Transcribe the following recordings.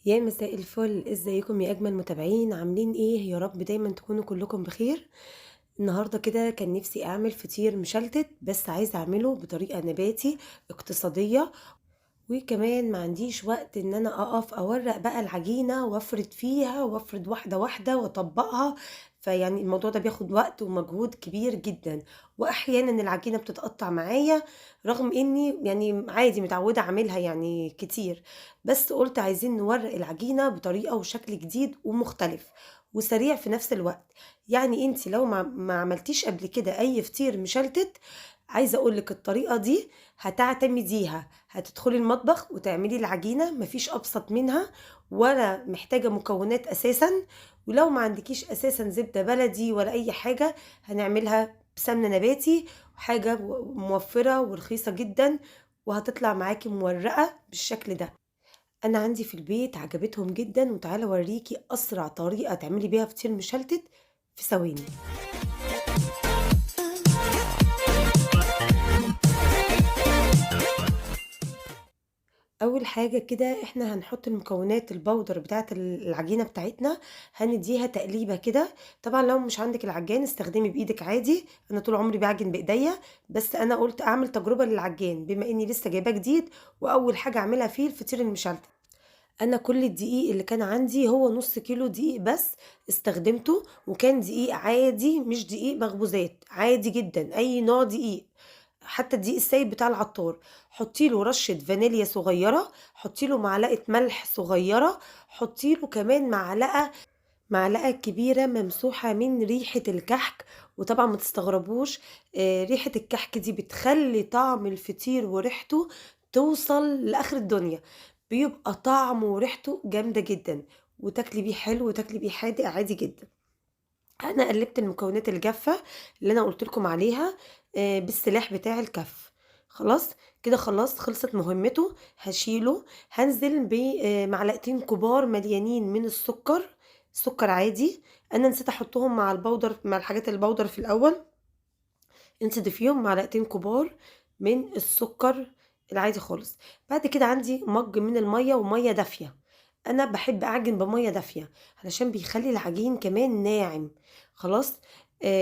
يا مساء الفل، ازيكم يا اجمل متابعين؟ عاملين ايه؟ يا رب دايما تكونوا كلكم بخير. النهارده كده كان نفسي اعمل فطير مشلتت، بس عايزه اعمله بطريقه نباتي اقتصاديه. وكمان ما عنديش وقت ان انا اقف اورق بقى العجينة وافرد فيها وافرد واحدة واحدة واطبقها. فيعني الموضوع ده بياخد وقت ومجهود كبير جدا، واحيانا العجينة بتتقطع معايا، رغم اني يعني عادي متعودة اعملها يعني كتير. بس قلت عايزين نورق العجينة بطريقة وشكل جديد ومختلف وسريع في نفس الوقت. يعني انت لو ما عملتيش قبل كده اي فطير مشلتت، عايزة اقولك الطريقة دي هتعتمديها، هتدخلي المطبخ وتعملي العجينة مفيش أبسط منها، ولا محتاجة مكونات أساسا. ولو ما عندكيش أساسا زبدة بلدي ولا أي حاجة، هنعملها بسمنة نباتي، وحاجة موفرة ورخيصة جدا، وهتطلع معاكي مورقة بالشكل ده. أنا عندي في البيت عجبتهم جدا، وتعالى أوريكي أسرع طريقة تعملي بيها فطير مشلتت في ثواني. اول حاجه كده احنا هنحط المكونات البودر بتاعه العجينه بتاعتنا، هنديها تقليبه كده. طبعا لو مش عندك العجان استخدمي بايدك عادي، انا طول عمري بعجن بايديا، بس انا قلت اعمل تجربه للعجان بما اني لسه جايباه جديد، واول حاجه اعملها فيه الفطير المشلتت. انا كل الدقيق اللي كان عندي هو نص كيلو دقيق بس استخدمته، وكان دقيق عادي مش دقيق مخبوزات، عادي جدا اي نوع دقيق، حتى الدقيق السايب بتاع العطار. حطي له رشه فانيليا صغيره، حطي له معلقه ملح صغيره، حطي له كمان معلقه كبيره ممسوحه من ريحه الكحك. وطبعا ما تستغربوش، ريحه الكحك دي بتخلي طعم الفطير وريحته توصل لاخر الدنيا، بيبقى طعمه وريحته جامده جدا، وتاكلي بيه حلو وتاكلي بيه حادق عادي جدا. انا قلبت المكونات الجافه اللي انا قلت لكم عليها بالسلاح بتاع الكف. خلاص كده، خلاص خلصت مهمته. هشيله، هنزل بمعلقتين كبار مليانين من السكر، سكر عادي. انا نسيت احطهم مع البودر، مع الحاجات البودر في الاول. نسيت فيهم معلقتين كبار من السكر العادي خالص. بعد كده عندي مج من الميه وميه دافيه، انا بحب اعجن بميه دافيه علشان بيخلي العجين كمان ناعم. خلاص،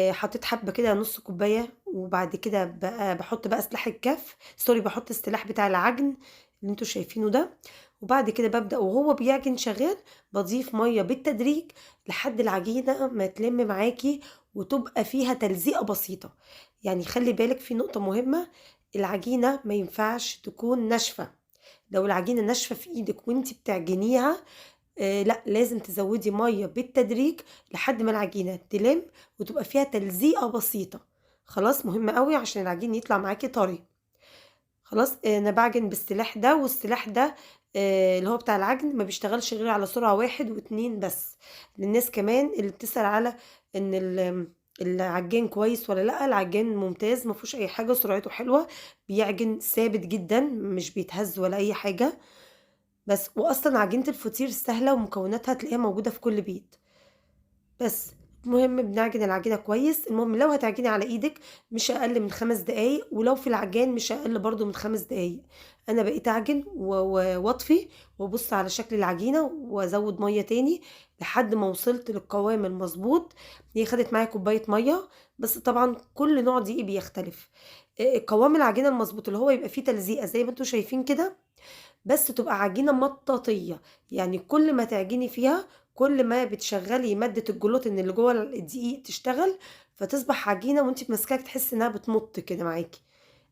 حطيت حبه كده نص كوبايه، وبعد كده بقى بحط بقى سلاح الكف، سوري بحط السلاح بتاع العجن اللي انتوا شايفينه ده. وبعد كده ببدأ وهو بيعجن شغال بضيف ميه بالتدريج لحد العجينه ما تلم معاكي وتبقى فيها تلزيقه بسيطه. يعني خلي بالك في نقطه مهمه، العجينه ما ينفعش تكون ناشفه. لو العجينة ناشفة في ايدك وانت بتعجنيها، لا لازم تزودي مية بالتدريج لحد ما العجينة تلم وتبقى فيها تلزيقة بسيطة. خلاص، مهم قوي عشان العجين يطلع معاكي طري. خلاص، انا بعجن بالسلاح ده، والسلاح ده اللي هو بتاع العجن ما بيشتغلش غير على سرعة 1 و2 بس. للناس كمان اللي بتسأل على ان العجان كويس ولا لا، العجان ممتاز ما فيهوش اي حاجة، سرعته حلوة، بيعجن ثابت جدا مش بيتهز ولا اي حاجة. بس واصلا عجينة الفطير سهلة ومكوناتها تلاقيها موجودة في كل بيت. بس المهم بنعجن العجينة كويس. المهم لو هتعجني على ايدك مش اقل من 5 دقايق، ولو في العجان مش اقل برضو من 5 دقايق. انا بقيت اعجن واطفي وابص على شكل العجينة وازود مية تاني لحد ما وصلت للقوام المظبوط. هي خدت معايا كوباية مية، بس طبعا كل نوع دقيق بيختلف. قوام العجينة المظبوط اللي هو يبقى فيه تلزيقة زي ما انتوا شايفين كده، بس تبقى عجينة مطاطية. يعني كل ما تعجني فيها كل ما بتشغلي مادة الجلوتين اللي جوه الدقيق تشتغل، فتصبح عجينة وانت ماسكاك تحس انها بتمط كده معاكي.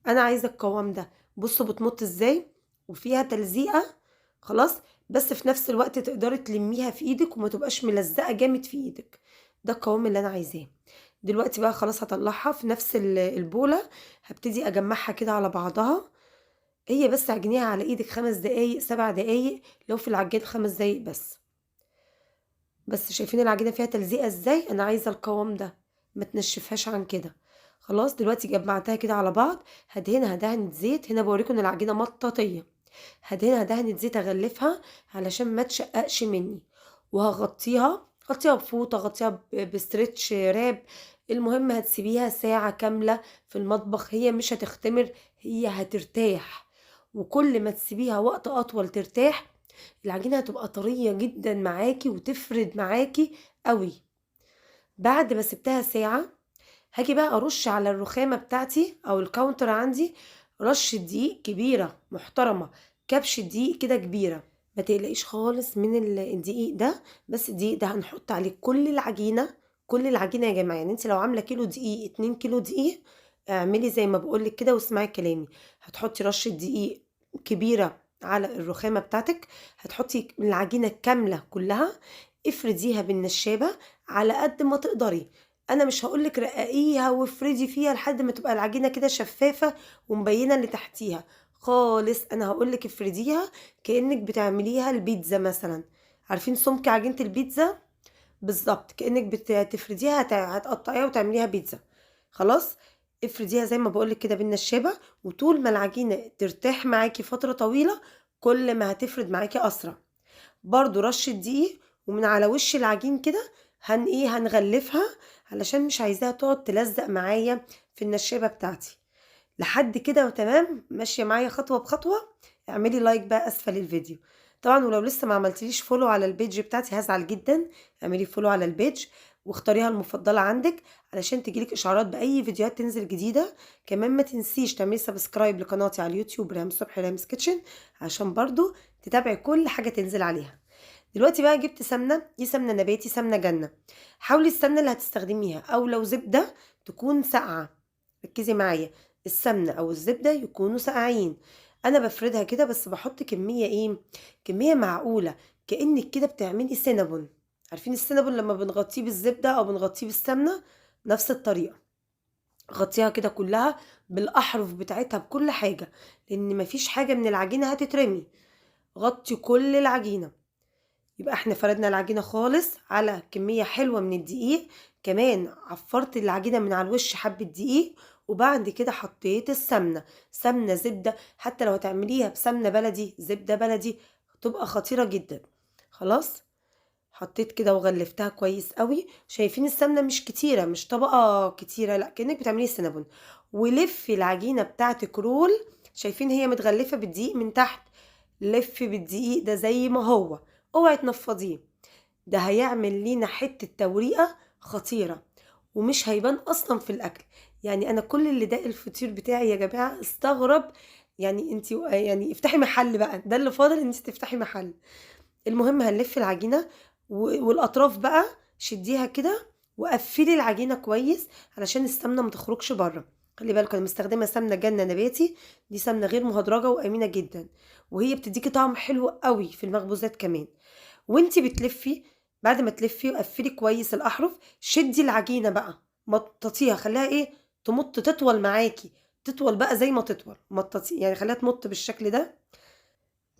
انا عايزة القوام ده، بصوا بتمط ازاي وفيها تلزيقة. خلاص، بس في نفس الوقت تقدري تلميها في ايدك وما تبقاش ملزقة جامد في ايدك. ده القوام اللي انا عايزاه. دلوقتي بقى خلاص هطلعها في نفس البولة، هبتدي اجمعها كده على بعضها. هي بس عجنيها على ايدك 5 دقايق 7 دقايق، لو في العجان 5 دقايق بس. بس شايفين العجينة فيها تلزيقة ازاي؟ انا عايزة القوام ده، ما تنشفهاش عن كده. خلاص دلوقتي جمعتها كده على بعض. هدهنها دهنة زيت، هنا بوريكم ان العجينة مطاطية. هدهنها دهنة زيت اغلفها علشان ما تشققش مني. وهغطيها، غطيها بفوطة، غطيها بستريتش راب. المهم هتسيبيها ساعة كاملة في المطبخ، هي مش هتختمر، هي هترتاح. وكل ما تسيبيها وقت اطول ترتاح، العجينة هتبقى طرية جدًا معاكِ وتفرد معاكِ أوي. بعد ما سِبتها ساعة، هاجي بقى أرُش على الرخامة بتاعتي أو الكاونتر عندي رشة دقيق كبيرة محترمة، كبشة دقيق كده كبيرة. ما تقلقيش خالص من الدقيق ده، بس الدقيق ده هنحط عليه كل العجينة، كل العجينة يا جماعة. يعني أنتِ لو عاملة كيلو دقيق، 2 كيلو دقيق، اعملي زي ما باقول لِك كده واسمعي كلامي. هتحطي رشة دقيق كبيرة على الرخامة بتاعتِك، هتحطي العجينة كاملة كلها، افرديها بالنشابة على قد ما تقدري. أنا مش هاقول لِك رقّقيها وافردي فيها لحد ما تبقى العجينة كده شفافة ومبينة اللي تحتيها خالص، أنا هاقول لِك افرديها كأنِك بتعمليها البيتزا مثلًا. عارفين سمك عجينة البيتزا؟ بالضبط، كأنِك تفرديها هتقطعيها وتعمليها بيتزا. خلاص؟ افرديها زي ما باقول لِك كده بالنشابة، وطول ما العجينة ترتاح معاكِ فترة طويلة، كل ما هتفرد معاكِ أسرع. برضه رشة دقيق، ومن على وش العجين كده هنغلفها علشان مش عايزاها تقعد تلزق معايا في النشابة بتاعتي. لحد كده وتمام ماشية معايا خطوة بخطوة. اعملي لايك بقى اسفل الفيديو طبعا، ولو لسه ما عملتليش فولو على البيج بتاعتي هزعل جدا. اعملي فولو على البيج واختاريها المفضلة عندك علشان تجيلك اشعارات باي فيديوهات تنزل جديدة. كمان ما تنسيش تعملي سبسكرايب لقناتي على اليوتيوب ريهام صبحي ريهام's كيتشن عشان برضو تتابعي كل حاجة تنزل عليها. دلوقتي بقى جبت سمنة، دي سمنة نباتي، سمنة جنة. حاولي السمنة اللي هتستخدميها او لو زبدة تكون ساقعة. ركزي معايا، السمنة او الزبدة يكونوا ساقعين. انا بفردها كده بس بحط كمية ايه، كمية معقولة، كأنك كده بتعملي سينابون. عارفين السينابون لما بنغطيه بالزبدة او بنغطيه بالسمنة؟ نفس الطريقة. غطيها كده كلها بالاحرف بتاعتها بكل حاجة، لان مفيش حاجة من العجينة هتترمي. غطي كل العجينة. يبقى احنا فردنا العجينة خالص على كمية حلوة من الدقيق. كمان عفرت العجينة من على الوش حبة دقيق، وبعد كده حطيت السمنة، سمنة زبدة، حتى لو هتعمليها بسمنة بلدي زبدة بلدي تبقى خطيرة جدا. خلاص، حطيت كده وغلفتها كويس قوي. شايفين السمنة مش كتيرة، مش طبقة كتيرة، لا كأنك بتعملي سينابون. ولفي العجينة بتاعتك رول. شايفين هي متغلفة بالدقيق من تحت؟ لفي بالدقيق ده زي ما هو، اوعي تنفضيه. ده هيعمل لينا حتة توريقة خطيرة ومش هيبان اصلا في الاكل. يعني انا كل اللي داق الفطير بتاعي يا جماعة استغرب. يعني انت يعني افتحي محل بقى، ده اللي فاضل ان انت تفتحي محل. المهم هنلف العجينة والاطراف بقى شديها كده وقفلي العجينة كويس علشان السمنة ما تخرجش بره. خلي بالكم انا مستخدمة سمنة جنة نباتي، دي سمنة غير مهدرجة وامنة جدا، وهي بتديكي طعم حلو قوي في المخبوزات كمان. وانتي بتلفي، بعد ما تلفي وقفلي كويس الاحرف، شدي العجينة بقى مططيها، خليها ايه، تمط تطول معاكي، تطول بقى زي ما تطول، مططي يعني خليها تمط بالشكل ده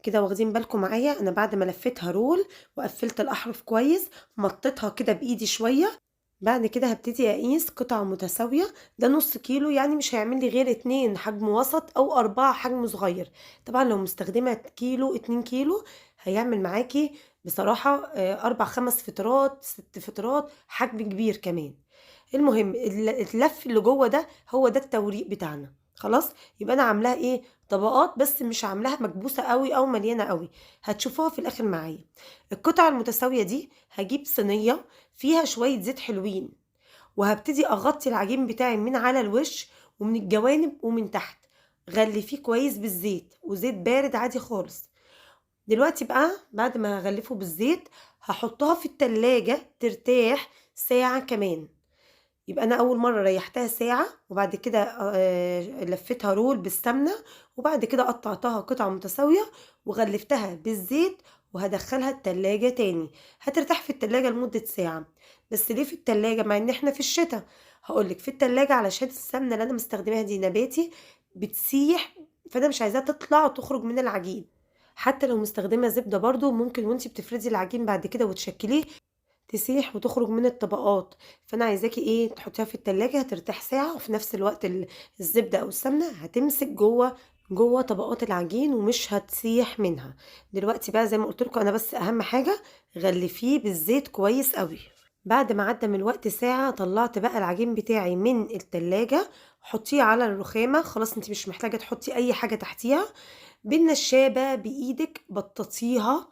كده. واخدين بالكم معايا انا بعد ما لفيتها رول وقفلت الاحرف كويس، مطيتها كده بايدي شويه. بعد كده هبتدي اقيس قطع متساويه. ده نص كيلو، يعني مش هيعمل لي غير 2 حجم وسط او 4 حجم صغير. طبعا لو مستخدمه كيلو 2 كيلو هيعمل معاكي بصراحه 4 5 فطرات 6 فطرات، حجم كبير كمان. المهم اللف اللي جوه ده هو ده التوريق بتاعنا. خلاص، يبقى انا عاملاها ايه، طبقات، بس مش عاملاها مكبوسه قوي او مليانه قوي. هتشوفوها في الاخر معايا. القطع المتساويه دي هجيب صينيه فيها شويه زيت حلوين، وهبتدي اغطي العجين بتاعي من على الوش ومن الجوانب ومن تحت. غلفيه كويس بالزيت، وزيت بارد عادي خالص. دلوقتي بقى بعد ما هغلفه بالزيت هحطها في التلاجة ترتاح ساعة كمان. يبقى انا اول مره ريحتها ساعه، وبعد كده لفتها رول بالسمنه، وبعد كده قطعتها قطع متساويه وغلفتها بالزيت، وهدخلها التلاجة تاني. هترتاح في التلاجة لمدة ساعة. بس ليه في التلاجة مع ان احنا في الشتاء؟ هقولك في التلاجة علشان السمنة اللي انا مستخدماها دي نباتي بتسيح، فانا مش عايزاها تطلع وتخرج من العجين. حتى لو مستخدمة زبدة برضو ممكن وانتي بتفردي العجين بعد كده وتشكليه تسيح وتخرج من الطبقات. فانا عايزاكي ايه، تحطيها في التلاجة هترتاح ساعة، وفي نفس الوقت الزبدة او السمنة هتمسك جوه طبقات العجين ومش هتسيح منها. دلوقتي بقى زي ما قلت لكم انا، بس اهم حاجة غلفيه بالزيت كويس قوي. بعد ما عدى من الوقت ساعة طلعت بقى العجين بتاعي من التلاجة. حطيه على الرخامة، خلاص انت مش محتاجة تحطي اي حاجة تحتيها. بالنشابة بايدك بططيها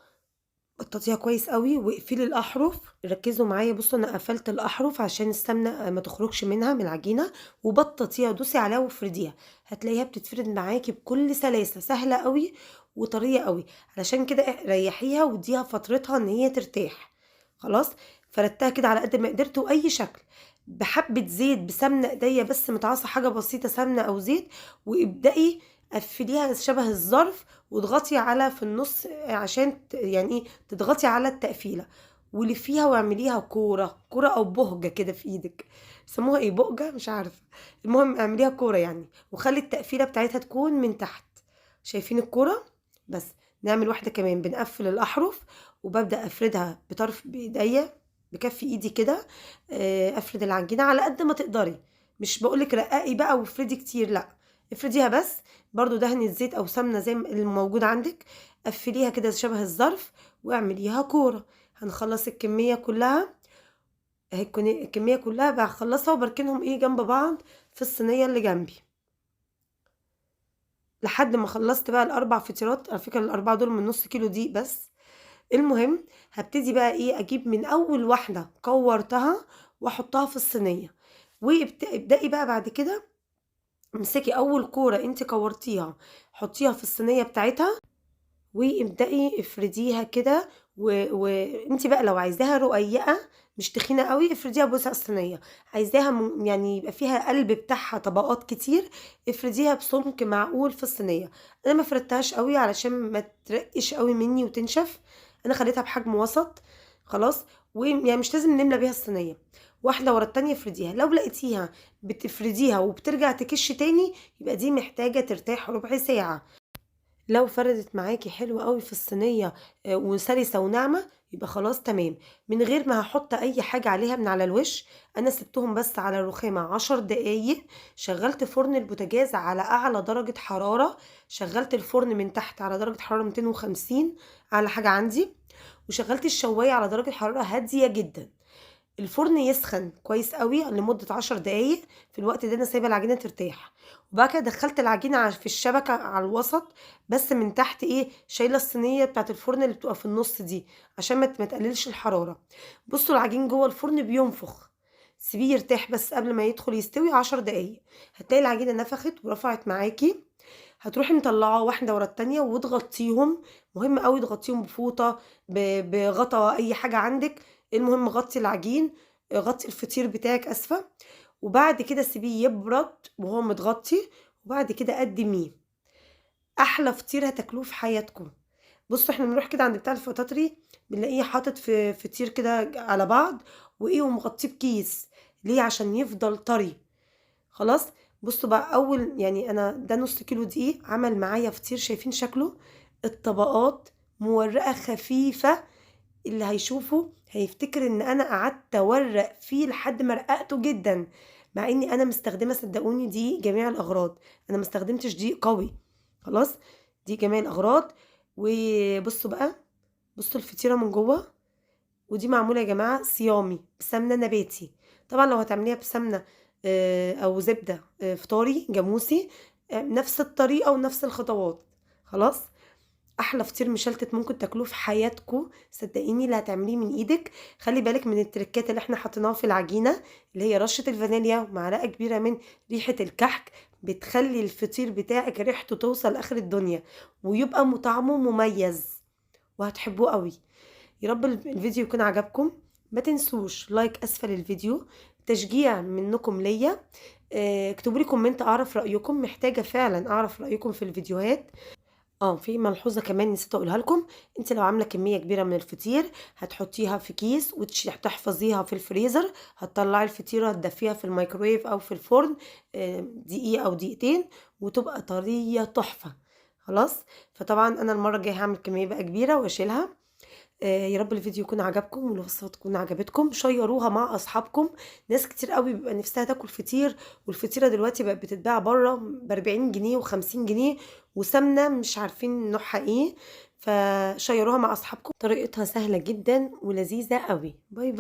بططيها كويس قوي واقفلي الاحرف. ركزوا معايا، بصوا انا قفلت الاحرف عشان السمنه ما تخرجش منها من العجينه. وبططيها، دوسي عليها وافرديها، هتلاقيها بتتفرد معاكي بكل سلاسه، سهله قوي وطريه قوي. علشان كده ريحيها واديها فترتها ان هي ترتاح. خلاص، فردتها كده على قد ما قدرت، واي شكل بحبه زيت بسمنه ايديا بس متعصه حاجه بسيطه سمنه او زيت. وابدأي قفليها شبه الظرف، واضغطي على في النص عشان يعني ايه تضغطي على التقفيله، ولفيها واعمليها كوره كوره او بهجه كده في ايدك. بيسموها ايه، بهجه مش عارفه. المهم اعمليها كوره يعني، وخلي التقفيله بتاعتها تكون من تحت. شايفين الكوره؟ بس نعمل واحده كمان، بنقفل الاحرف وببدا افردها بطرف بايديا، بكف ايدي كده. افرد العجينه على قد ما تقدري، مش بقولك رققي بقى وافردي كتير، لا، افرديها بس. برضو دهني زيت او سمنه زي الموجود عندك، قفليها كده شبه الظرف واعمليها كوره. هنخلص الكميه كلها اهي، الكميه كلها بخلصها وبركنهم ايه جنب بعض في الصينيه اللي جنبي لحد ما خلصت بقى الاربع فطيرات. على فكره الاربعه دول من نص كيلو دي بس. المهم هبتدي بقى ايه، اجيب من اول واحده كورتها واحطها في الصينيه. وابدأي بقى بعد كده، امسكي اول كوره انت كورتيها، حطيها في الصينيه بتاعتها، وابدأي افرديها كده. وانت بقى لو عايزاها رقيقة مش تخينة قوي، افرديها بوسع الصينية. عايزاها يعني يبقى فيها قلب بتاعها طبقات كتير، افرديها بسمك معقول في الصينية. انا ما فردتهاش قوي علشان ما ترقش قوي مني وتنشف، انا خليتها بحجم وسط. خلاص، ويعني مش لازم نملى بيها الصينية، واحدة ورا التانية افرديها. لو لقيتيها بتفرديها وبترجع تكش تاني، يبقى دي محتاجة ترتاح ربع ساعة. لو فردت معاكي حلو قوي في الصينيه وسلسه وناعمه، يبقى خلاص تمام. من غير ما هحط اي حاجه عليها من على الوش، انا سبتهم بس على الرخامه 10 دقايق. شغلت فرن البوتاجاز على اعلى درجه حراره، شغلت الفرن من تحت على درجه حراره 250 على حاجه عندي، وشغلت الشوايه على درجه حراره هاديه جدا. الفرن يسخن كويس قوي لمدة 10 دقايق. في الوقت ده انا سايبة العجينة ترتاح، وبعد كده دخلت العجينة في الشبكة على الوسط، بس من تحت ايه شايلة الصينية بتاعت الفرن اللي بتبقى في النص دي عشان ما تقللش الحرارة. بصوا العجين جوه الفرن بينفخ، سيبيه يرتاح بس قبل ما يدخل يستوي 10 دقايق. هتلاقي العجينة نفخت ورفعت معاكي. هتروحي مطلعاه واحدة ورا التانية وتغطيهم. مهم قوي تغطيهم بفوطة، بغطا اي حاجة عندك. المهم غطي العجين، غطي الفطير بتاعك اسفة. وبعد كده سيبيه يبرد وهو متغطي، وبعد كده قدميه. احلى فطير هتاكلوه في حياتكم. بصوا احنا بنروح كده عند بتاع الفطاطري، بنلاقيه حاطط في فطير كده على بعض، وايه ومغطيه بكيس. ليه؟ عشان يفضل طري. خلاص، بصوا بقى، اول يعني انا ده نص كيلو دقيق عمل معايا فطير. شايفين شكله؟ الطبقات مورقه خفيفه، اللي هيشوفه هيفتكر ان انا قعدت اورق فيه لحد ما رققته جدا. مع اني انا مستخدمه، صدقوني، دي جميع الاغراض، انا ما استخدمتش دقيق قوي. خلاص، دي جميع الاغراض. وبصوا بقى، بصوا الفطيره من جوه. ودي معموله يا جماعه صيامي بسمنه نباتي. طبعا لو هتعمليها بسمنه او زبده فطاري جاموسي، نفس الطريقه ونفس الخطوات. خلاص، احلى فطير مشلتت ممكن تاكلوه في حياتكم، صدقيني اللي هتعمليه من ايدك. خلي بالك من التركات اللي احنا حطيناها في العجينه، اللي هي رشه الفانيليا ومعلقه كبيره من ريحه الكحك، بتخلي الفطير بتاعك ريحته توصل لاخر الدنيا، ويبقى طعمه مميز وهتحبوه قوي. يا رب الفيديو يكون عجبكم. ما تنسوش لايك اسفل الفيديو، تشجيع منكم ليا. اكتبوا لي كومنت اعرف رايكم، محتاجه فعلا اعرف رايكم في الفيديوهات. في ملحوظة كمان نسيت اقولها لكم. انت لو عاملة كمية كبيرة من الفطير، هتحطيها في كيس وتحفظيها في الفريزر. هتطلعي الفطيرة تدفيها في الميكرويف او في الفرن دقيقة او دقيقتين، وتبقى طرية تحفة. خلاص، فطبعا انا المرة الجاية هعمل كمية بقى كبيرة واشيلها. يا رب الفيديو يكون عجبكم والوصفه تكون عجبتكم. شيروها مع اصحابكم. ناس كتير قوي بيبقى نفسها تاكل فطير، والفطيره دلوقتي بقت بتتباع بره ب 40 جنيه و50 جنيه، وسمنه مش عارفين نوعها ايه. فشيروها مع اصحابكم، طريقتها سهله جدا ولذيذه قوي. باي باي.